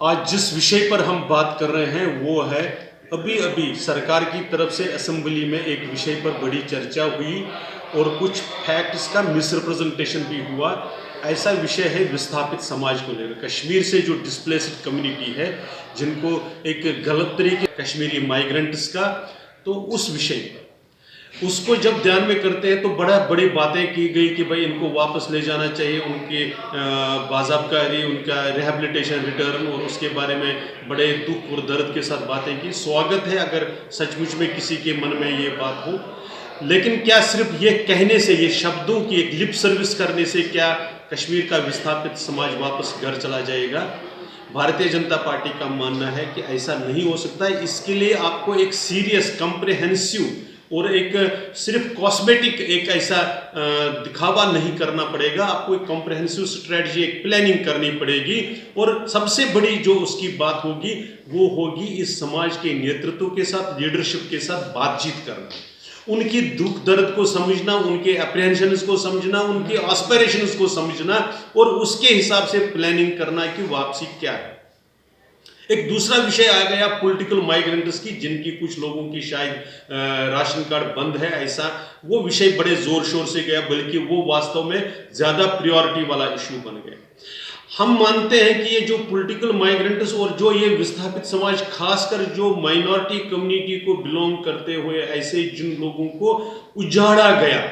आज जिस विषय पर हम बात कर रहे हैं वो है अभी अभी सरकार की तरफ से असेंबली में एक विषय पर बड़ी चर्चा हुई और कुछ फैक्ट्स का मिसरिप्रेजेंटेशन भी हुआ। ऐसा विषय है विस्थापित समाज को लेकर, कश्मीर से जो डिस्प्लेस्ड कम्युनिटी है जिनको एक गलत तरीके कश्मीरी माइग्रेंट्स का, तो उस विषय पर उसको जब ध्यान में करते हैं तो बड़ी बातें की गई कि भाई इनको वापस ले जाना चाहिए, उनके बाज़ाब्ता उनका रिहेबिलिटेशन रिटर्न, और उसके बारे में बड़े दुख और दर्द के साथ बातें की। स्वागत है अगर सचमुच में किसी के मन में ये बात हो, लेकिन क्या सिर्फ ये कहने से, ये शब्दों की एक लिप सर्विस करने से क्या कश्मीर का विस्थापित समाज वापस घर चला जाएगा? भारतीय जनता पार्टी का मानना है कि ऐसा नहीं हो सकता है। इसके लिए आपको एक सीरियस, कॉम्प्रिहेंसिव और एक सिर्फ कॉस्मेटिक एक ऐसा दिखावा नहीं करना पड़ेगा। आपको एक कॉम्प्रिहेंसिव स्ट्रेटजी, एक प्लानिंग करनी पड़ेगी। और सबसे बड़ी जो उसकी बात होगी वो होगी इस समाज के नेतृत्व के साथ, लीडरशिप के साथ बातचीत करना, उनकी दुख दर्द को समझना, उनके अप्रहेंशंस को समझना, उनके एस्पिरेशंस को समझना और उसके हिसाब से प्लानिंग करना कि वापसी क्या है। एक दूसरा विषय आ गया पॉलिटिकल माइग्रेंट्स की, जिनकी कुछ लोगों की शायद राशन कार्ड बंद है, ऐसा वो विषय बड़े जोर शोर से गया, बल्कि वो वास्तव में ज्यादा प्रायोरिटी वाला इशू बन गया। हम मानते हैं कि ये जो पॉलिटिकल माइग्रेंट्स और जो ये विस्थापित समाज, खासकर जो माइनॉरिटी कम्युनिटी को बिलोंग करते हुए ऐसे जिन लोगों को उजाड़ा गया,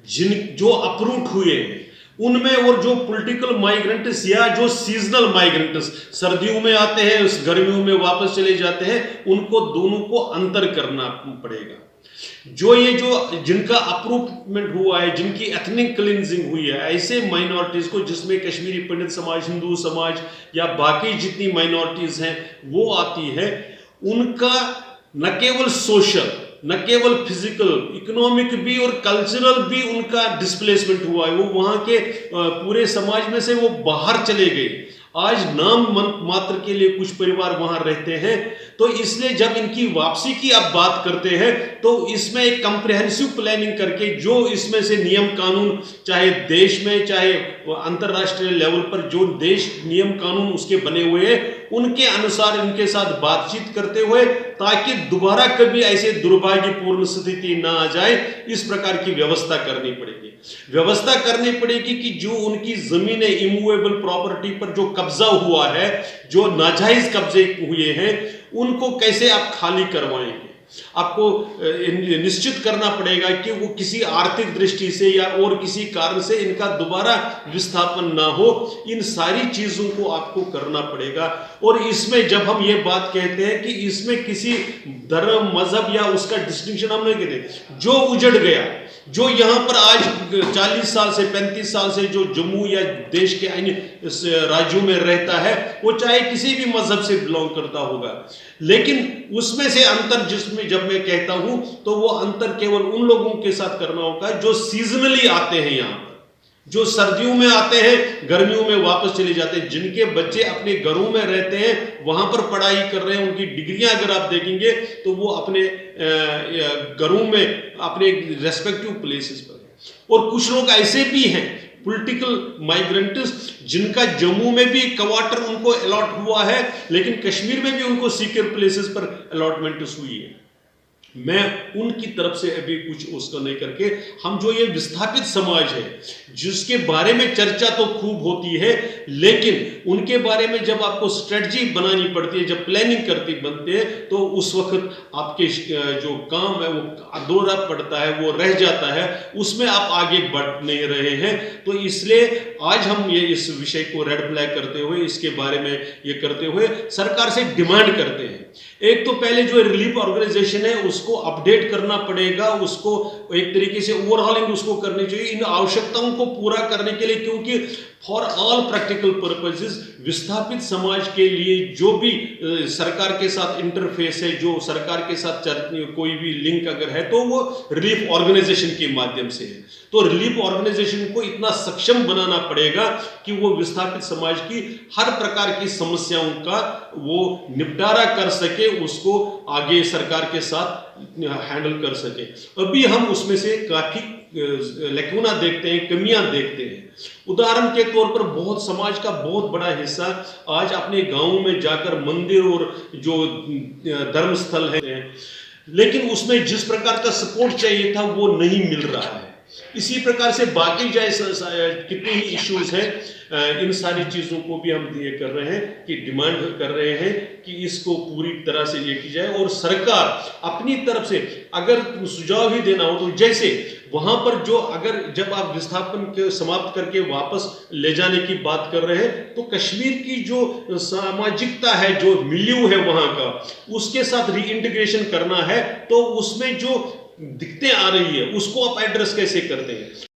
जो अपरूट हुए हैं उनमें, और जो पॉलिटिकल माइग्रेंट्स या जो सीजनल माइग्रेंट्स सर्दियों में आते हैं गर्मियों में वापस चले जाते हैं, उनको दोनों को अंतर करना पड़ेगा। जो जिनका अप्रूवमेंट हुआ है, जिनकी एथनिक क्लींजिंग हुई है, ऐसे माइनॉरिटीज को, जिसमें कश्मीरी पंडित समाज, हिंदू समाज या बाकी जितनी माइनॉरिटीज हैं वो आती है, उनका न केवल सोशल, न केवल फिजिकल, इकोनॉमिक भी और कल्चरल भी उनका डिस्प्लेसमेंट हुआ है। वो वहां के पूरे समाज में से वो बाहर चले गए। आज नाम मात्र के लिए कुछ परिवार वहां रहते हैं। तो इसलिए जब इनकी वापसी की आप बात करते हैं तो इसमें एक कंप्रिहेंसिव प्लानिंग करके, जो इसमें से नियम कानून, चाहे देश में चाहे अंतरराष्ट्रीय लेवल पर जो देश नियम कानून उसके बने हुए हैं, उनके अनुसार इनके साथ बातचीत करते हुए, ताकि दोबारा कभी ऐसे दुर्भाग्यपूर्ण स्थिति ना आ जाए, इस प्रकार की व्यवस्था करनी पड़ेगी कि जो उनकी जमीनें, इमूवेबल प्रॉपर्टी पर जो कब्जा हुआ है, जो नाजायज कब्जे हुए हैं, उनको कैसे आप खाली करवाएंगे। आपको निश्चित करना पड़ेगा कि वो किसी आर्थिक दृष्टि से या और किसी कारण से इनका दोबारा विस्थापन ना हो। इन सारी चीजों को आपको करना पड़ेगा। और इसमें जब हम ये बात कहते हैं कि इसमें किसी धर्म, मजहब या उसका डिस्टिंक्शन हम नहीं कहते। जो उजड़ गया, जो यहां पर आज 40 साल से 35 साल से जो जम्मू या देश के अन्य राज्यों में रहता है, वो चाहे किसी भी मजहब से बिलोंग करता होगा, लेकिन उसमें से अंतर, जिसमें जब मैं कहता हूं तो वो अंतर केवल उन लोगों के साथ करना होगा जो सीजनली आते हैं यहां पर, जो सर्दियों में आते हैं, गर्मियों में वापस चले जाते हैं, जिनके बच्चे अपने घरों में रहते हैं, वहां पर पढ़ाई कर रहे हैं, उनकी डिग्रियां अगर आप देखेंगे तो वो अपने घरों में, अपने रेस्पेक्टिव प्लेसेस पर है। और कुछ लोग ऐसे भी हैं पॉलिटिकल माइग्रेंट्स, जिनका जम्मू में भी क्वार्टर उनको अलॉट हुआ है, लेकिन कश्मीर में भी उनको सीक्योर प्लेसेस पर अलॉटमेंट हुई है। मैं उनकी तरफ से अभी कुछ उसको नहीं करके, हम जो ये विस्थापित समाज है जिसके बारे में चर्चा तो खूब होती है, लेकिन उनके बारे में जब आपको स्ट्रेटजी बनानी पड़ती है, जब प्लानिंग बनते हैं, तो उस वक्त आपके जो काम है वो अधूरा पड़ता है, वो रह जाता है, उसमें आप आगे बढ़ नहीं रहे हैं। तो इसलिए आज हम ये इस विषय को रेड फ्लैग करते हुए, इसके बारे में ये करते हुए सरकार से डिमांड करते हैं, एक तो पहले जो रिलीफ ऑर्गेनाइजेशन है उसको अपडेट करना पड़ेगा, उसको एक तरीके से ओवरहॉलिंग उसको करनी चाहिए इन आवश्यकताओं को पूरा करने के लिए, क्योंकि फॉर ऑल प्रैक्टिकल पर्पसेस विस्थापित समाज के लिए जो भी सरकार के साथ इंटरफेस है, जो सरकार के साथ कोई भी लिंक अगर है, तो वो रिलीफ ऑर्गेनाइजेशन के माध्यम से है। तो रिलीफ ऑर्गेनाइजेशन को इतना सक्षम बनाना पड़ेगा कि वो विस्थापित समाज की हर प्रकार की समस्याओं का वो निपटारा कर सके, उसको आगे सरकार के साथ हैंडल कर सके। अभी हम उसमें से काफी लैकुना देखते हैं, कमियां देखते हैं। उदाहरण के तौर पर बहुत समाज का बहुत बड़ा हिस्सा आज अपने गांव में जाकर मंदिर और जो धर्म स्थल है, लेकिन उसमें जिस प्रकार का सपोर्ट चाहिए था वो नहीं मिल रहा है। इसी प्रकार से बाकी जैसे कितने ही इश्यूज हैं, इन सारी चीज़ों को भी हम ये कर रहे हैं कि डिमांड कर रहे हैं कि इसको पूरी तरह से ये की जाए, और सरकार अपनी तरफ से अगर सुझाव ही देना हो तो जैसे वहां पर जो अगर जब आप विस्थापन के समाप्त करके वापस ले जाने की बात कर रहे हैं तो कश्मीर की जो सामाजिकता है, जो मिल्यू है वहां का, उसके साथ रीइंटीग्रेशन करना है, तो उसमें जो दिक्कतें आ रही है उसको आप एड्रेस कैसे करते हैं।